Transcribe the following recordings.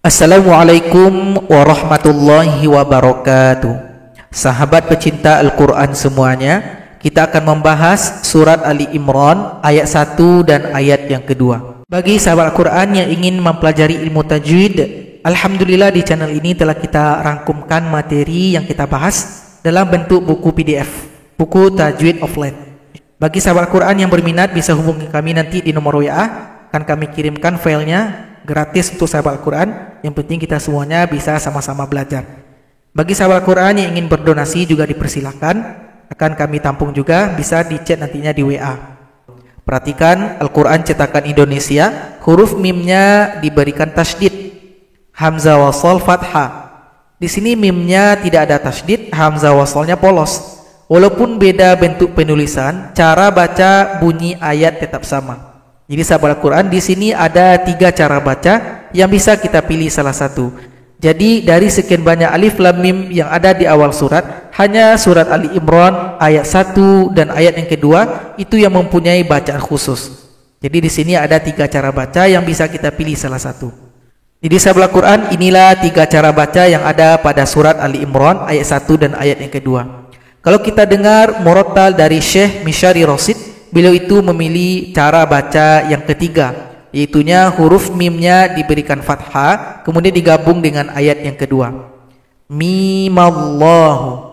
Assalamualaikum warahmatullahi wabarakatuh. Sahabat pecinta Al-Quran semuanya, kita akan membahas surat Ali Imran ayat 1 dan ayat yang kedua. Bagi sahabat Al-Quran yang ingin mempelajari ilmu tajwid, alhamdulillah di channel ini telah kita rangkumkan materi yang kita bahas dalam bentuk buku PDF, buku Tajwid Offline. Bagi sahabat Al-Quran yang berminat bisa hubungi kami nanti di nomor WA, akan kami kirimkan filenya gratis untuk sahabat Al-Quran. Yang penting kita semuanya bisa sama-sama belajar. Bagi sahabat Al-Quran yang ingin berdonasi juga dipersilakan, akan kami tampung juga, bisa di chat nantinya di WA. Perhatikan Al-Quran cetakan Indonesia, huruf mimnya diberikan tasydid, hamzah wasol fathah. Di sini mimnya tidak ada tasydid, hamzah wasolnya polos. Walaupun beda bentuk penulisan, cara baca bunyi ayat tetap sama. Jadi sahabat Al-Quran di sini ada 3 cara baca yang bisa kita pilih salah satu. Jadi dari sekian banyak alif lam mim yang ada di awal surat, hanya surat Ali Imran ayat 1 dan ayat yang kedua itu yang mempunyai bacaan khusus. Jadi di sini ada 3 cara baca yang bisa kita pilih salah satu. Jadi sahabat Al-Quran, inilah 3 cara baca yang ada pada surat Ali Imran ayat 1 dan ayat yang kedua. Kalau kita dengar murattal dari Syekh Mishari Rasid, beliau itu memilih cara baca yang ketiga, yaitunya huruf mimnya diberikan fathah, kemudian digabung dengan ayat yang kedua. Mimallahu.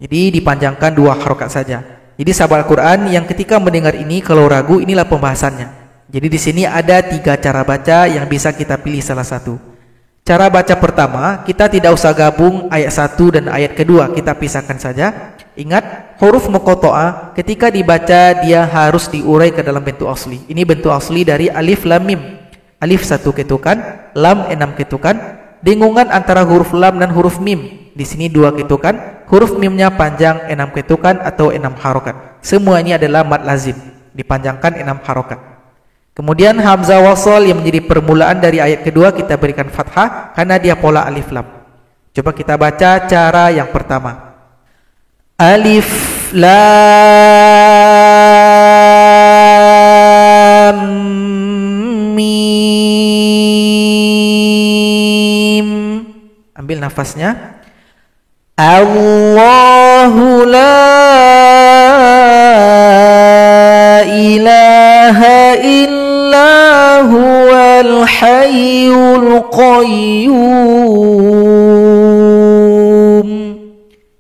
Jadi dipanjangkan 2 harokat saja. Jadi sahabat Al-Quran yang ketika mendengar ini, kalau ragu, inilah pembahasannya. Jadi di sini ada 3 cara baca yang bisa kita pilih salah satu. Cara baca pertama, kita tidak usah gabung ayat 1 dan ayat kedua, kita pisahkan saja. Ingat, huruf muqatta'ah ketika dibaca dia harus diurai ke dalam bentuk asli. Ini bentuk asli dari alif lam mim. Alif 1 ketukan, lam 6 ketukan. Dengungan antara huruf lam dan huruf mim. Di sini 2 ketukan, huruf mimnya panjang 6 ketukan atau 6 harokat. Semua ini adalah mad lazim, dipanjangkan 6 harokat. Kemudian hamzah wasol yang menjadi permulaan dari ayat kedua kita berikan fathah karena dia pola alif lam. Coba kita baca cara yang pertama. Alif lam mim. Ambil nafasnya. Allahu la ilaha illa huwal hayyul qayyum.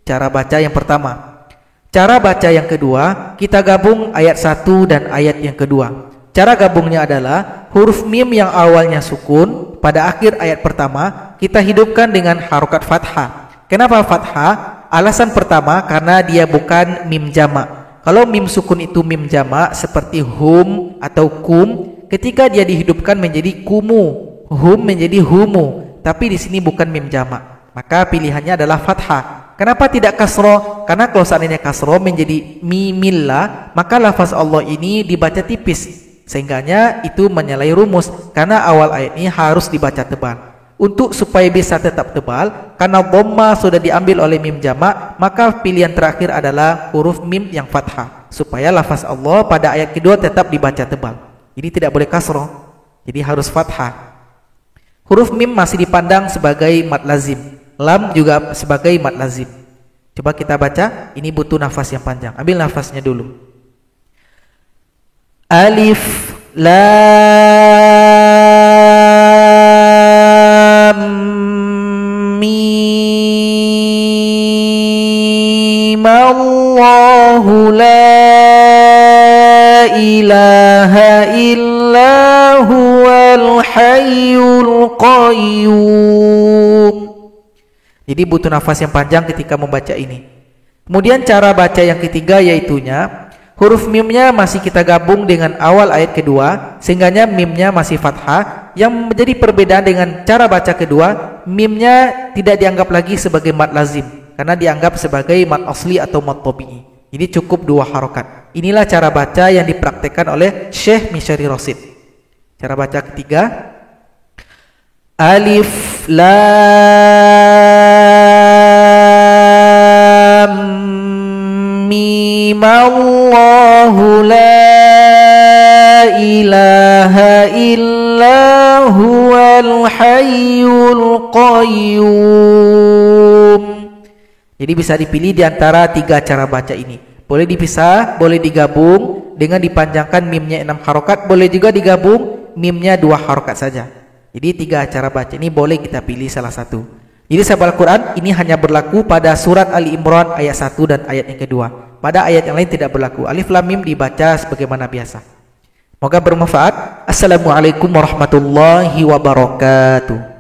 Cara baca yang pertama. Cara baca yang kedua, kita gabung ayat 1 dan ayat yang kedua. Cara gabungnya adalah huruf mim yang awalnya sukun pada akhir ayat pertama kita hidupkan dengan harokat fathah. Kenapa fathah? Alasan pertama karena dia bukan mim jamak. Kalau mim sukun itu mim jamak seperti hum atau kum, ketika dia dihidupkan menjadi kumu, hum menjadi humu. Tapi di sini bukan mim jamak, maka pilihannya adalah fathah. Kenapa tidak kasroh? Karena kalau seandainya kasroh menjadi mimillah, maka lafaz Allah ini dibaca tipis, sehingganya itu menyalahi rumus. Karena awal ayat ini harus dibaca tebal. Untuk supaya bisa tetap tebal, karena dhamma sudah diambil oleh mim jamak, maka pilihan terakhir adalah huruf mim yang fathah, supaya lafaz Allah pada ayat kedua tetap dibaca tebal. Jadi tidak boleh kasroh, jadi harus fathah. Huruf mim masih dipandang sebagai mad lazim, lam juga sebagai mad lazim. Coba kita baca, ini butuh nafas yang panjang. Ambil nafasnya dulu. Alif lam mim. Allahu la ilaha illa huwal hayyul qayyum. Jadi butuh nafas yang panjang ketika membaca ini. Kemudian cara baca yang ketiga yaitunya huruf mimnya masih kita gabung dengan awal ayat kedua, sehingganya mimnya masih fathah. Yang menjadi perbedaan dengan cara baca kedua, mimnya tidak dianggap lagi sebagai mad lazim, karena dianggap sebagai mad asli atau mad tabi'i. Jadi cukup 2 harokat. Inilah cara baca yang dipraktekkan oleh Syekh Mishari Rasid. Cara baca ketiga, alif lam mim. Allahu la ilaha illa illa huwal hayyul qayyum. Jadi bisa dipilih di antara 3 cara baca ini. Boleh dipisah, boleh digabung dengan dipanjangkan mimnya 6 harokat, boleh juga digabung mimnya 2 harokat saja. Jadi 3 cara baca ini boleh kita pilih salah satu. Jadi sahabat Al-Quran ini hanya berlaku pada surat Ali Imran ayat 1 dan ayat yang kedua. Pada ayat yang lain tidak berlaku. Alif Lam Mim dibaca sebagaimana biasa. Semoga bermanfaat. Assalamualaikum warahmatullahi wabarakatuh.